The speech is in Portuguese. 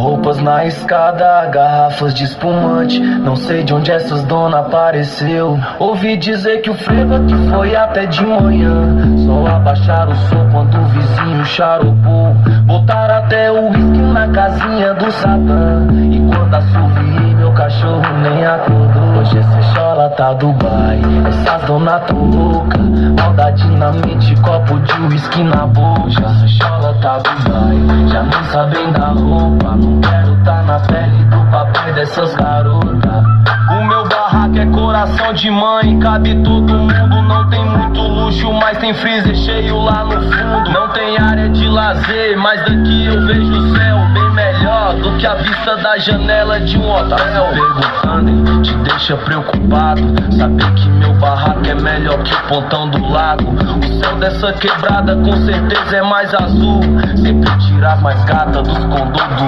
Roupas na escada, garrafas de espumante. Não sei de onde essas dona apareceu. Ouvi dizer que o frevo aqui foi até de manhã. Só abaixaram o som quando o vizinho charopou. Botaram até o uísque na casinha do Satã. E quando assoviei, meu cachorro nem acordou. Hoje esse chola tá Dubai, essas dona tão louca. Maldade na mente, copo de uísque na boca. Essa chola tá Dubai, já não sabem da roupa. Não quero tá na pele do papai dessas garotas. O meu barraco é coração de mãe, cabe todo mundo. Não tem muito luxo, mas tem freezer cheio lá no fundo. Não tem área de lazer, mas daqui eu vejo o céu bem melhor do que a vista da janela de um hotel. Perguntando, hein, te deixa preocupado saber que meu barraco é melhor que o pontão do lago. O céu dessa quebrada com certeza é mais azul. Sempre tirar mais gata dos condos do